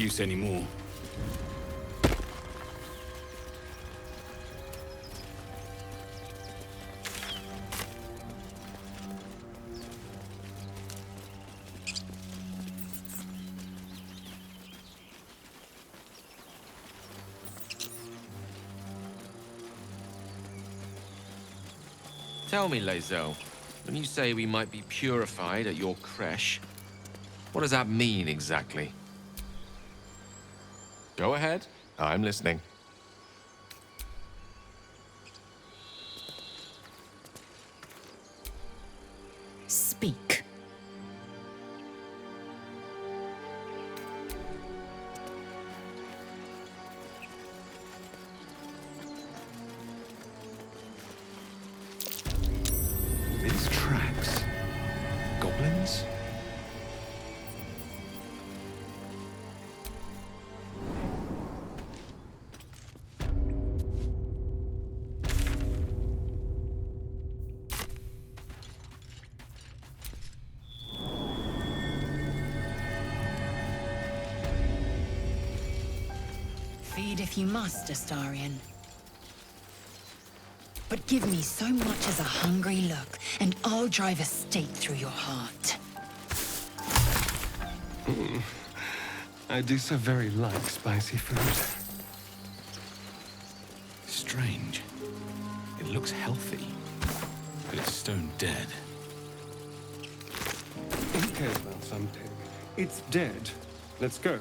excuse anymore. Tell me, Lae'zel, when you say we might be purified at your creche, what does that mean exactly? Go ahead. I'm listening. Speak. These tracks. Goblins? Feed if you must, Astarion. But give me so much as a hungry look, and I'll drive a stake through your heart. I do so very like spicy food. Strange. It looks healthy, but it's stone dead. Who cares about something? It's dead. Let's go.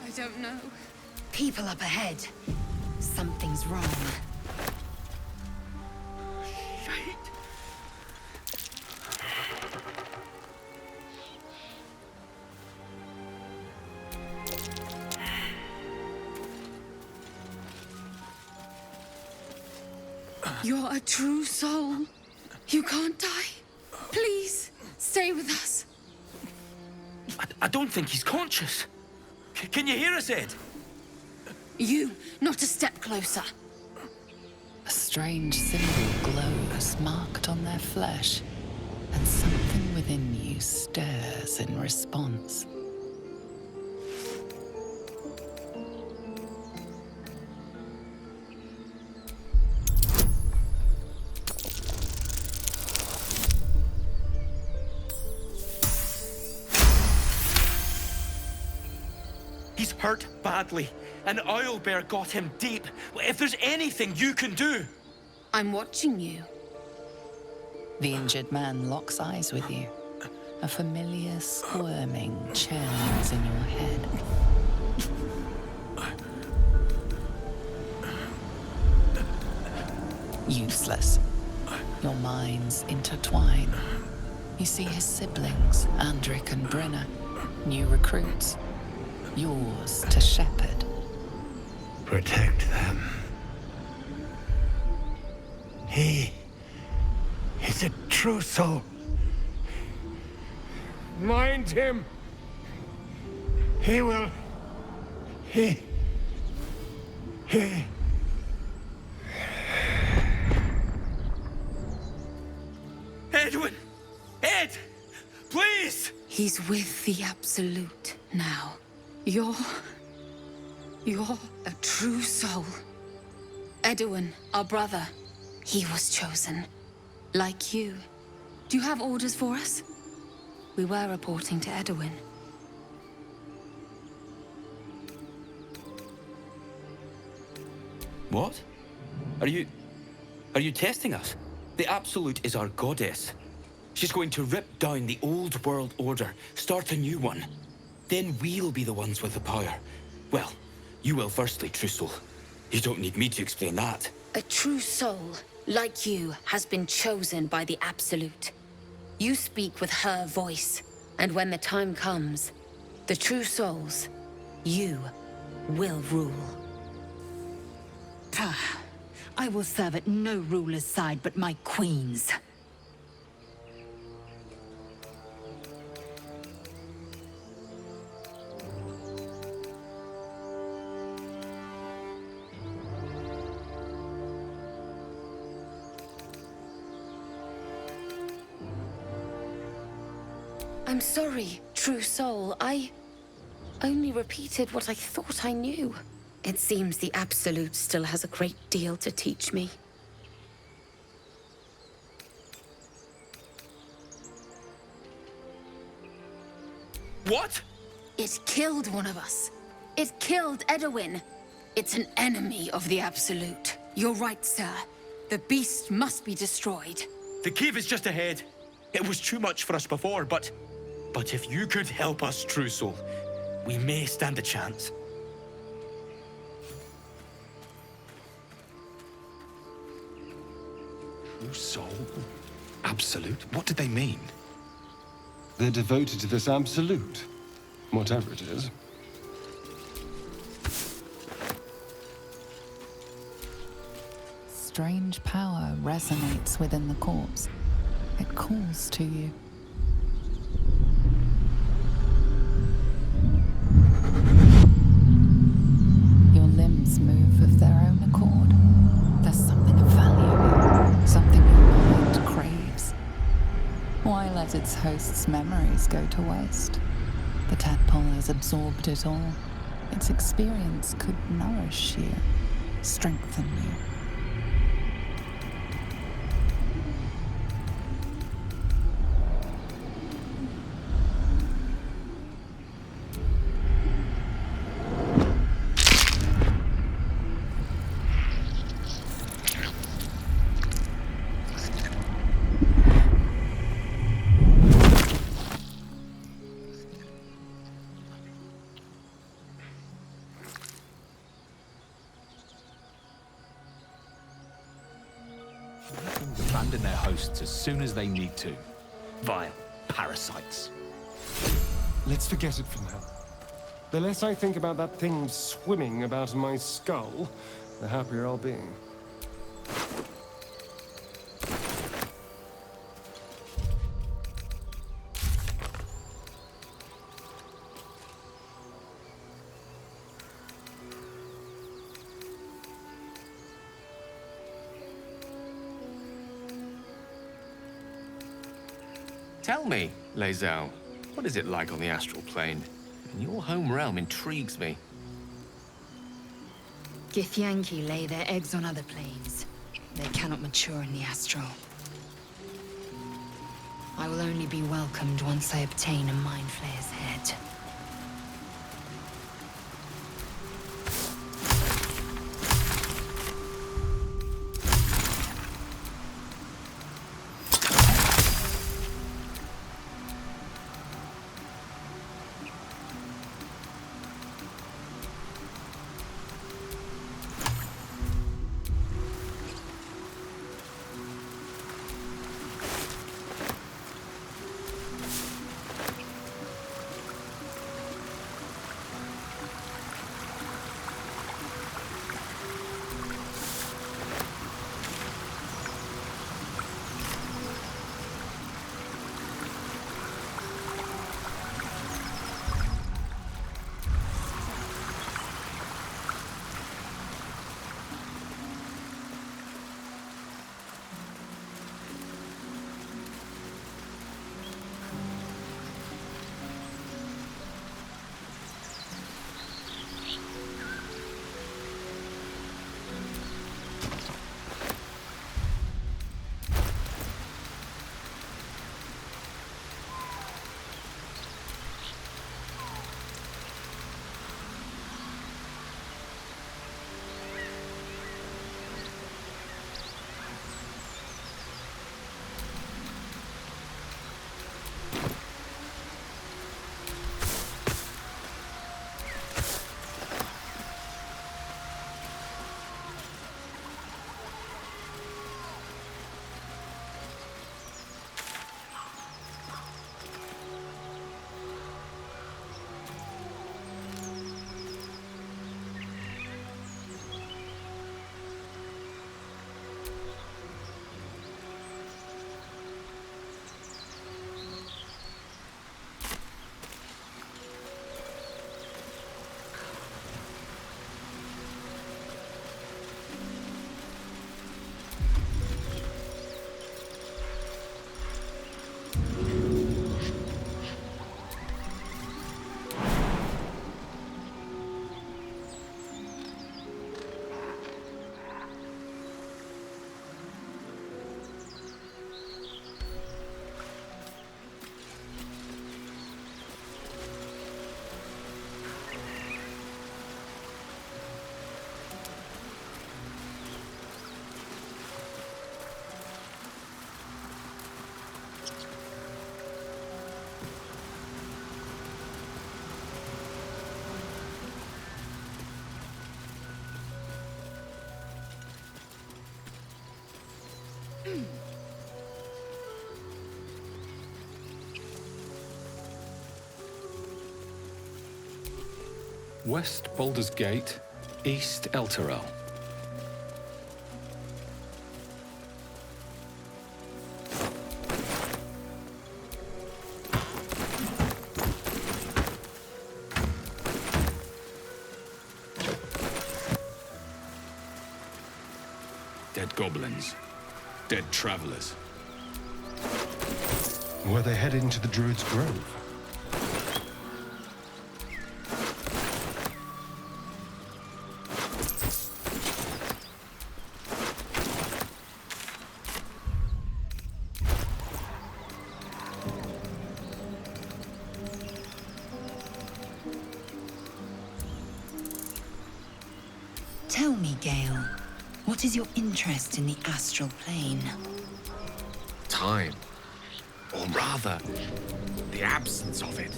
I don't know. People up ahead. Something's wrong. Shit! You're a true soul. You can't die. Please, stay with us. I don't think he's conscious. Can you hear us, Ed? You, not a step closer. A strange symbol glows marked on their flesh, and something within you stirs in response. He's hurt badly. An owlbear got him deep. If there's anything you can do... I'm watching you. The injured man locks eyes with you. A familiar squirming churns in your head. Useless. Your minds intertwine. You see his siblings, Andric and Brenna, new recruits. Yours to shepherd. Protect them. He is a true soul. Mind him. He will. He. Edwin! Ed! Please! He's with the Absolute now. You're a true soul. Edwin, our brother, he was chosen. Like you. Do you have orders for us? We were reporting to Edwin. What? Are you testing us? The Absolute is our goddess. She's going to rip down the old world order, start a new one. Then we'll be the ones with the power. Well, you will firstly, true soul. You don't need me to explain that. A true soul, like you, has been chosen by the Absolute. You speak with her voice, and when the time comes, the true souls, you will rule. I will serve at no ruler's side but my queen's. I'm sorry, true soul. I only repeated what I thought I knew. It seems the Absolute still has a great deal to teach me. What? It killed one of us. It killed Edwin. It's an enemy of the Absolute. You're right, sir. The beast must be destroyed. The cave is just ahead. It was too much for us before, but if you could help us, True Soul, we may stand a chance. True soul? Absolute? What did they mean? They're devoted to this absolute, whatever it is. Strange power resonates within the corpse. It calls to you. Your limbs move of their own accord. There's something of value, something your mind craves. Why let its host's memories go to waste? The tadpole has absorbed it all. Its experience could nourish you, strengthen you. Abandon their hosts as soon as they need to. Vile parasites. Let's forget it for now. The less I think about that thing swimming about in my skull, the happier I'll be. Tell me, Lae'zel, what is it like on the astral plane? Your home realm intrigues me. Githyanki lay their eggs on other planes. They cannot mature in the astral. I will only be welcomed once I obtain a Mind Flayer's head. West Baldur's Gate, East Elturel. Dead goblins. Dead travelers. Were they heading to the Druid's Grove? Tell me, Gale, what is your interest in the astral plane? Time. Or rather, the absence of it.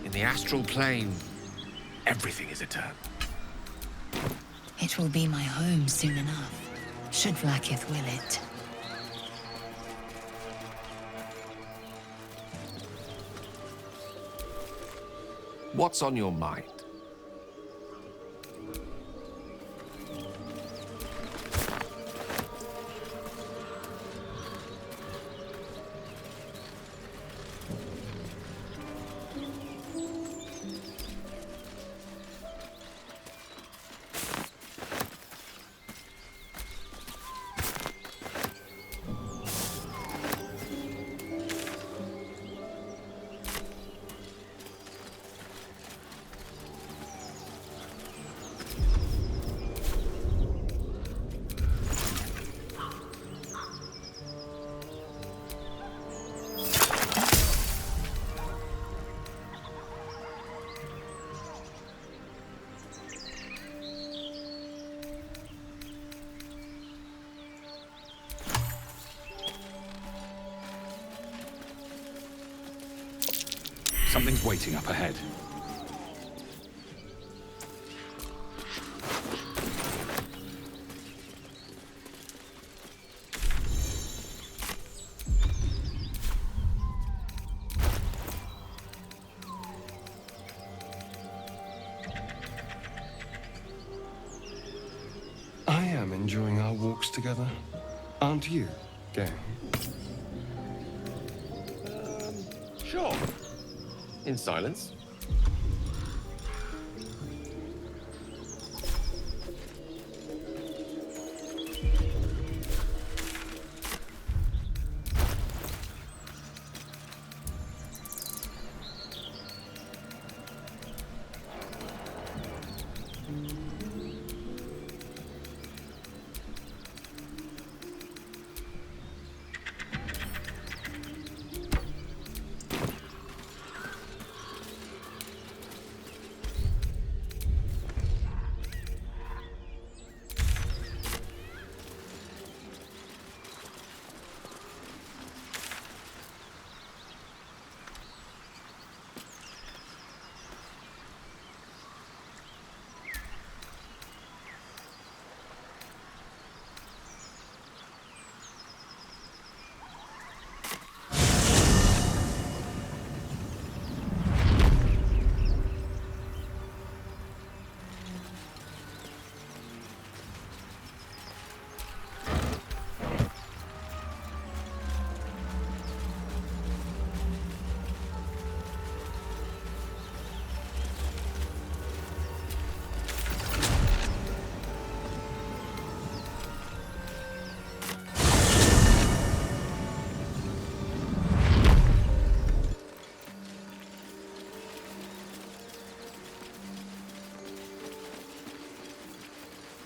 In the astral plane, everything is eternal. It will be my home soon enough, should Vlaakith will it. What's on your mind? Something's waiting up ahead. I am enjoying our walks together. Aren't you, Gale? Sure. In silence.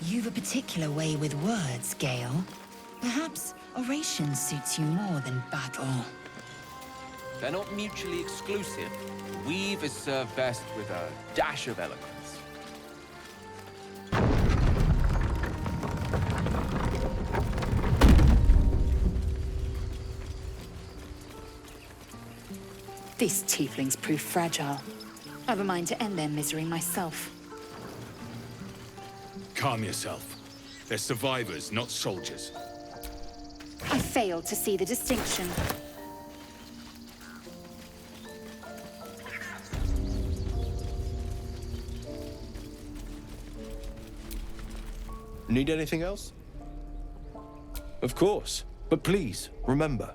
You've a particular way with words, Gale. Perhaps oration suits you more than battle. They're not mutually exclusive. Weave is served best with a dash of eloquence. These tieflings prove fragile. I've a mind to end their misery myself. Calm yourself. They're survivors, not soldiers. I failed to see the distinction. Need anything else? Of course. But please, remember,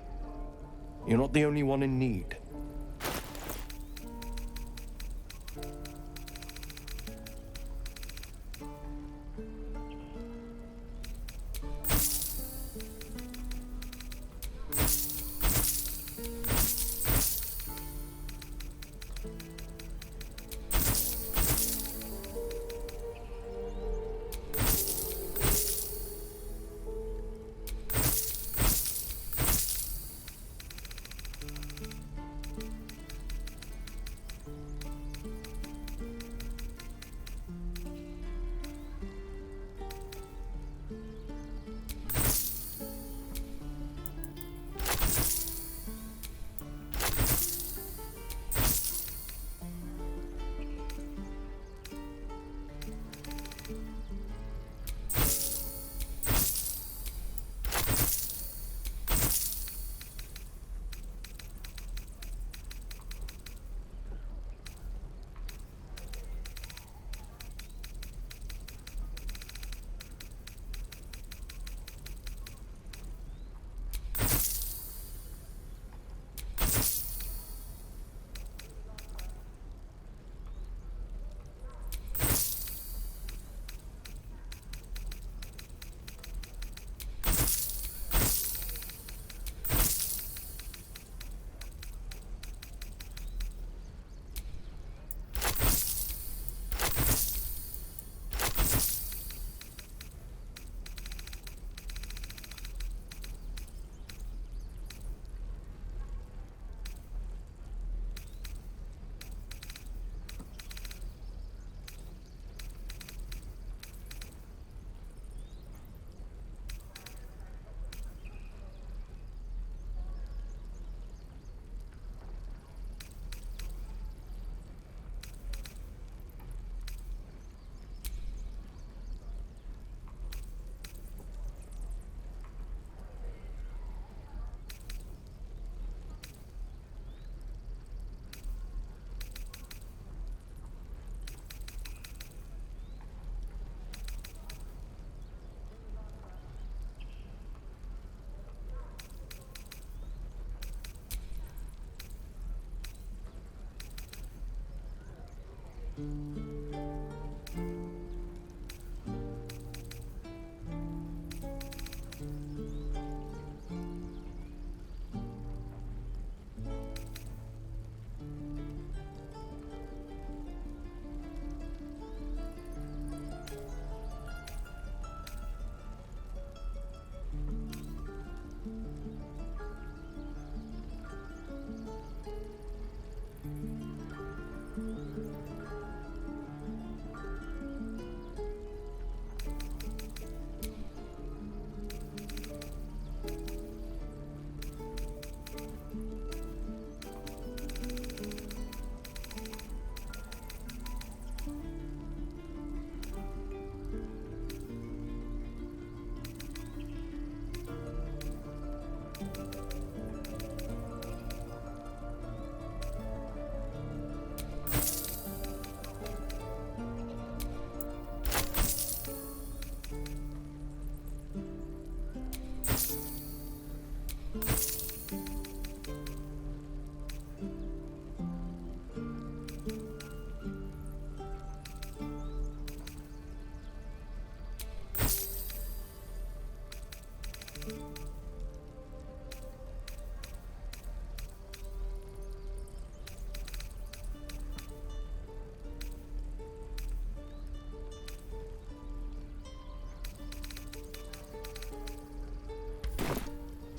you're not the only one in need.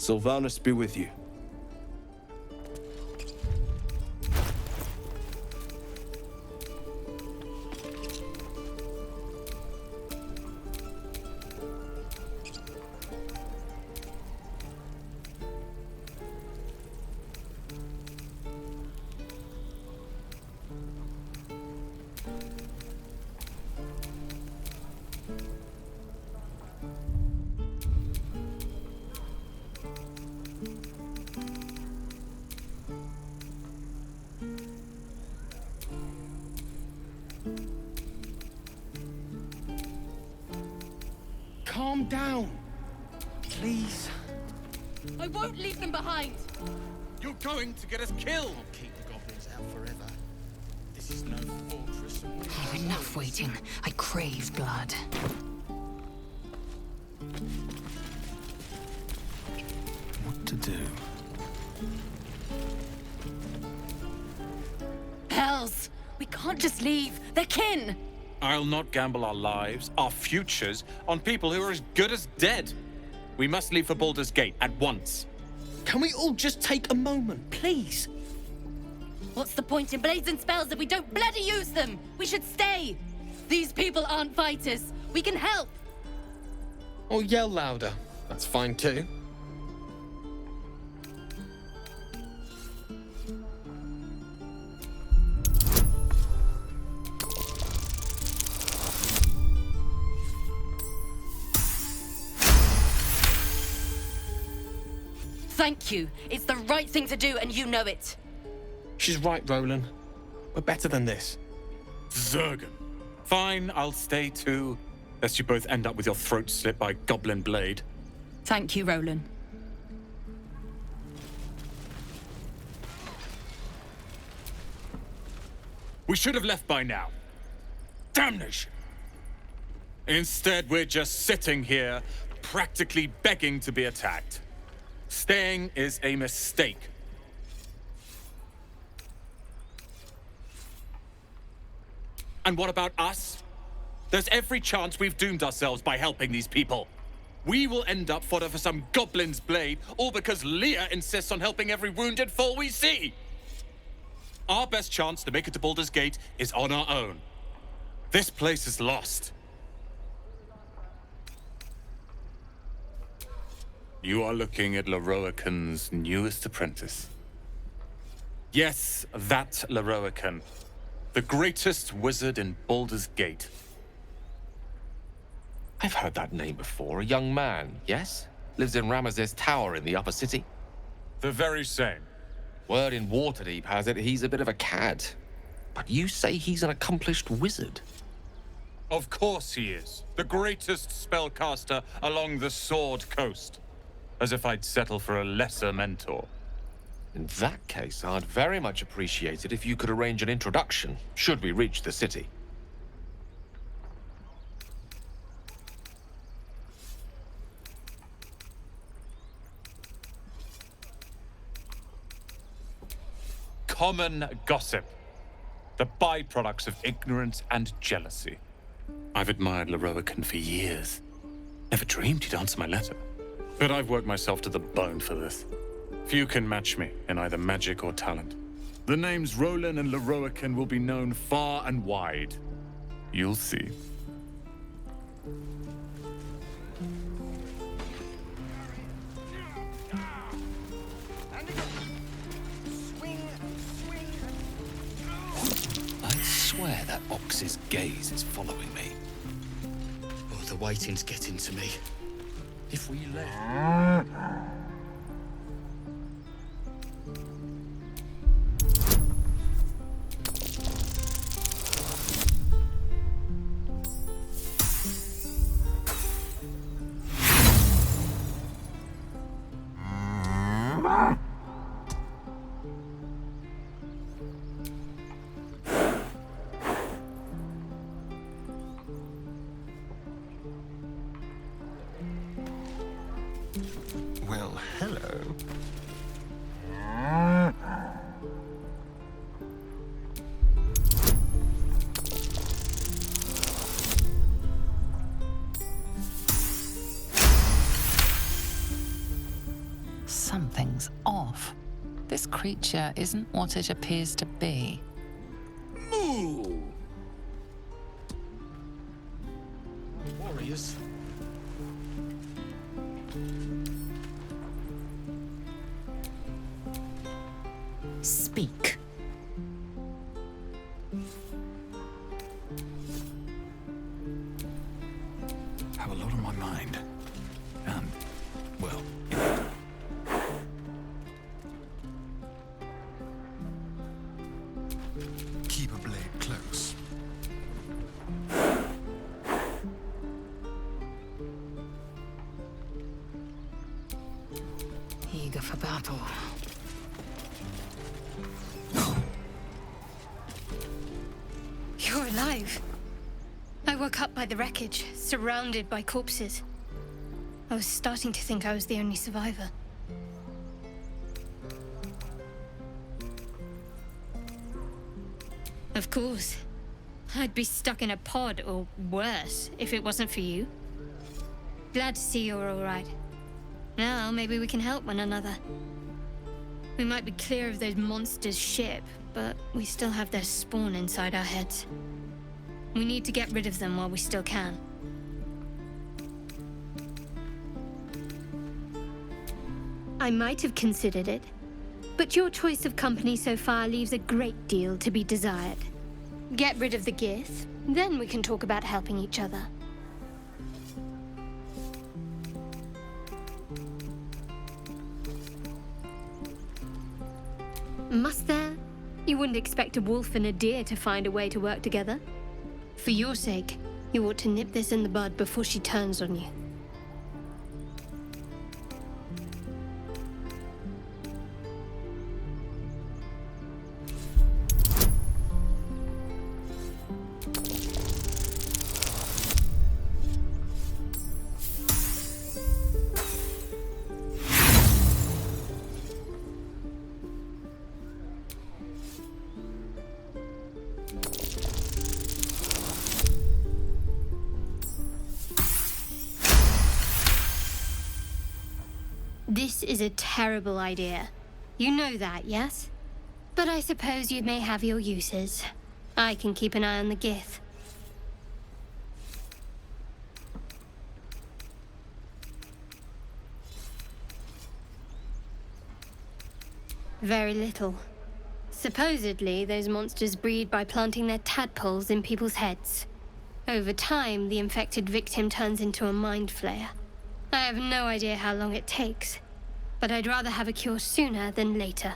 Sylvanus be with you. calm down. Please. I won't leave them behind. You're going to get us killed. Keep the goblins out forever. This is no fortress. Enough waiting. I crave blood. What to do? Hells! We can't just leave. They're kin. I'll not gamble our lives, our futures, on people who are as good as dead. We must leave for Baldur's Gate at once. Can we all just take a moment, please? What's the point in blades and spells if we don't bloody use them? We should stay. These people aren't fighters. We can help. Or yell louder. That's fine too. Thank you. It's the right thing to do, and you know it. She's right, Roland. We're better than this. Zergan. Fine, I'll stay too. Lest you both end up with your throat slit by Goblin Blade. Thank you, Roland. We should have left by now. Damnation! Instead, we're just sitting here, practically begging to be attacked. Staying is a mistake. And what about us? There's every chance we've doomed ourselves by helping these people. We will end up fodder for some goblin's blade, all because Leah insists on helping every wounded foe we see. Our best chance to make it to Baldur's Gate is on our own. This place is lost. You are looking at Leroican's newest apprentice. Yes, that Leroican. The greatest wizard in Baldur's Gate. I've heard that name before. A young man, yes? Lives in Ramaz's tower in the upper city. The very same. Word in Waterdeep has it he's a bit of a cad. But you say he's an accomplished wizard. Of course he is. The greatest spellcaster along the Sword Coast. As if I'd settle for a lesser mentor. In that case, I'd very much appreciate it if you could arrange an introduction, should we reach the city. Common gossip. The byproducts of ignorance and jealousy. I've admired Leroican for years. Never dreamed he'd answer my letter. But I've worked myself to the bone for this. Few can match me in either magic or talent. The names Roland and Leroican will be known far and wide. You'll see. I swear that ox's gaze is following me. Oh, the waiting's getting to me. If we let... Well, hello. Something's off. This creature isn't what it appears to be. Moo! Warriors. Speak. Have a lot on my mind. And, well, Keep a blade close. battle. You're alive. I woke up by the wreckage, surrounded by corpses. I was starting to think I was the only survivor. Of course. I'd be stuck in a pod, or worse, if it wasn't for you. Glad to see you're all right. Now, maybe we can help one another. We might be clear of those monsters' ship, but we still have their spawn inside our heads. We need to get rid of them while we still can. I might have considered it, but your choice of company so far leaves a great deal to be desired. Get rid of the Gith, then we can talk about helping each other. Must there? You wouldn't expect a wolf and a deer to find a way to work together. For your sake, you ought to nip this in the bud before she turns on you. This is a terrible idea. You know that, yes? But I suppose you may have your uses. I can keep an eye on the Gith. Very little. Supposedly, those monsters breed by planting their tadpoles in people's heads. Over time, the infected victim turns into a mind flayer. I have no idea how long it takes, but I'd rather have a cure sooner than later.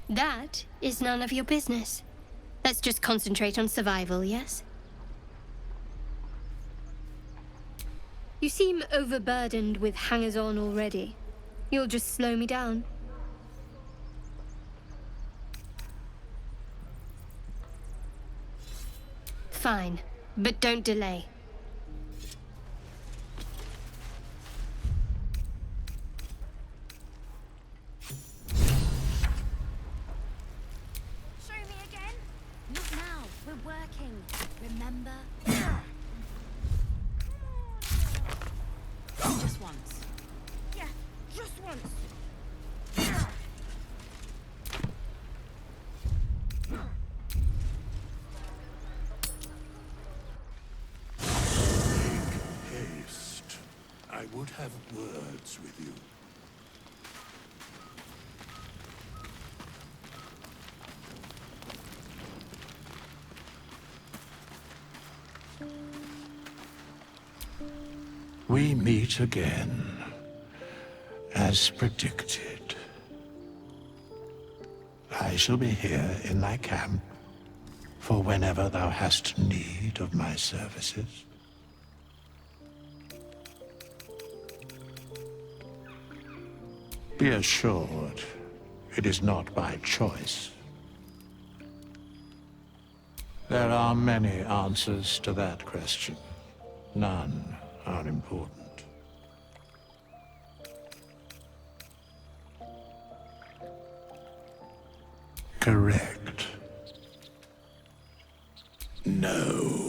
That is none of your business. Let's just concentrate on survival, yes? You seem overburdened with hangers-on already. You'll just slow me down. Fine, but don't delay. Remember? Just once. Yeah, just once. Make haste. I would have words with you. We meet again, as predicted. I shall be here in thy camp, for whenever thou hast need of my services. Be assured, it is not by choice. There are many answers to that question. None are important. Correct. No.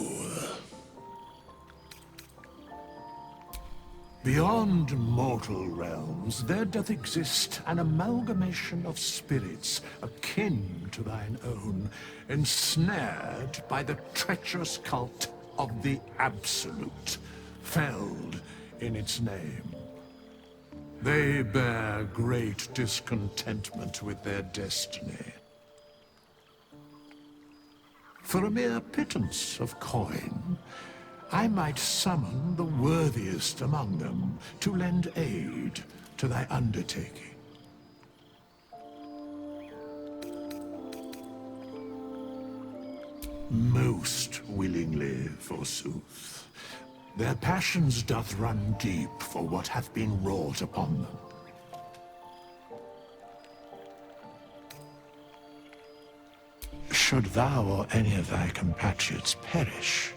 Beyond mortal realms, there doth exist an amalgamation of spirits akin to thine own, ensnared by the treacherous cult of the Absolute, felled in its name. They bear great discontentment with their destiny. For a mere pittance of coin, I might summon the worthiest among them to lend aid to thy undertaking. Most willingly, forsooth. Their passions doth run deep for what hath been wrought upon them. Should thou or any of thy compatriots perish,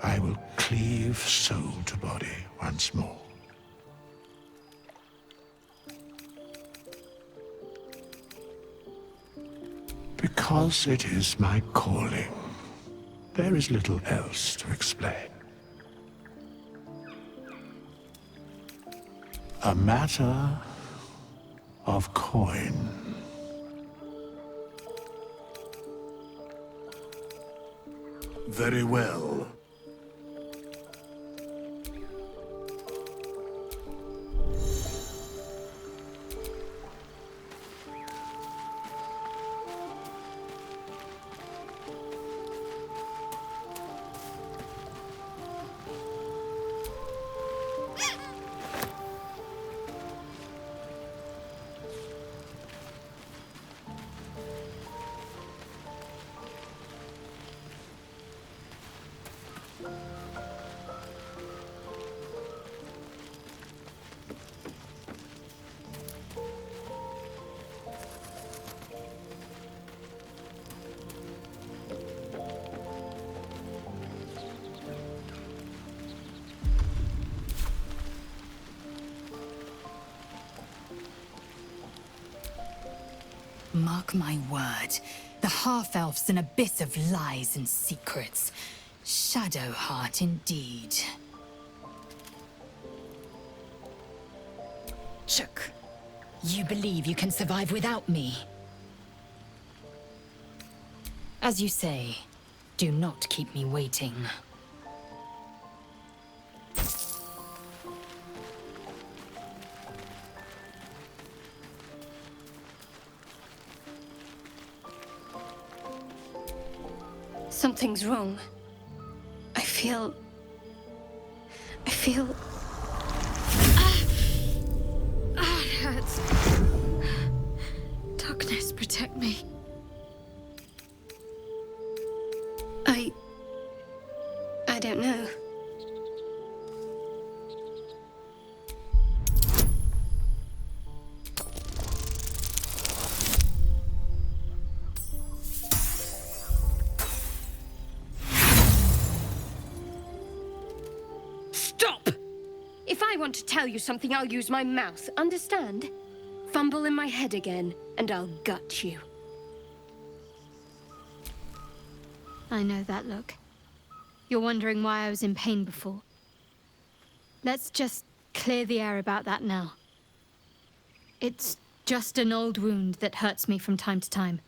I will cleave soul to body once more. Because it is my calling. There is little else to explain. A matter of coin. Very well. Mark my word, the half-elf's an abyss of lies and secrets. Shadowheart indeed. Chook, you believe you can survive without me? As you say, do not keep me waiting. Something's wrong. I feel... it hurts. Darkness, protect me. I don't know. Stop! If I want to tell you something, I'll use my mouth, understand? Fumble in my head again, and I'll gut you. I know that look. You're wondering why I was in pain before. Let's just clear the air about that now. It's just an old wound that hurts me from time to time.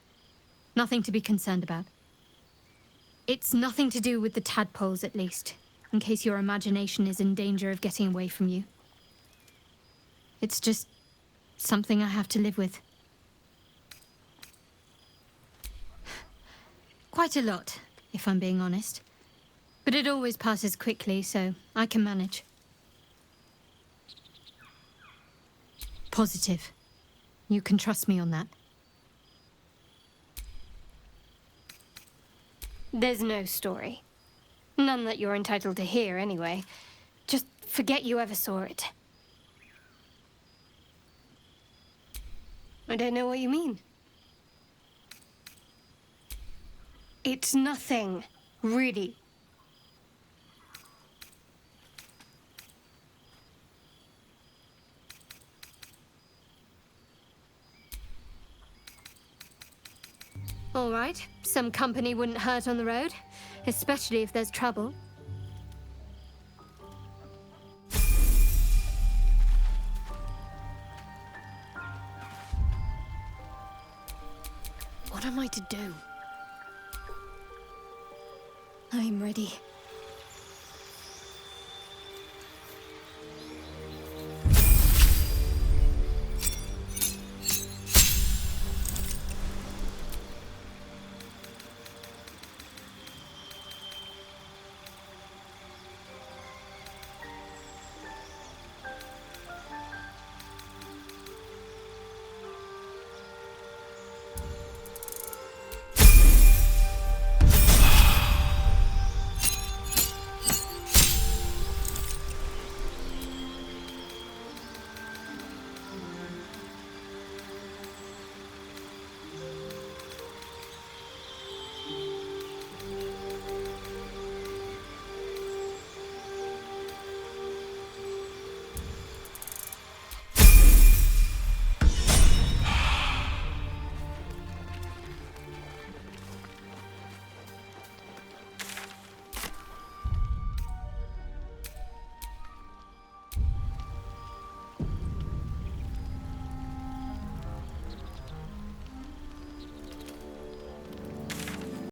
Nothing to be concerned about. It's nothing to do with the tadpoles, at least, in case your imagination is in danger of getting away from you. It's just something I have to live with. Quite a lot, if I'm being honest. But it always passes quickly, so I can manage. Positive. You can trust me on that. There's no story. None that you're entitled to hear, anyway. Just forget you ever saw it. I don't know what you mean. It's nothing, really. All right, some company wouldn't hurt on the road, especially if there's trouble. What am I to do? I'm ready.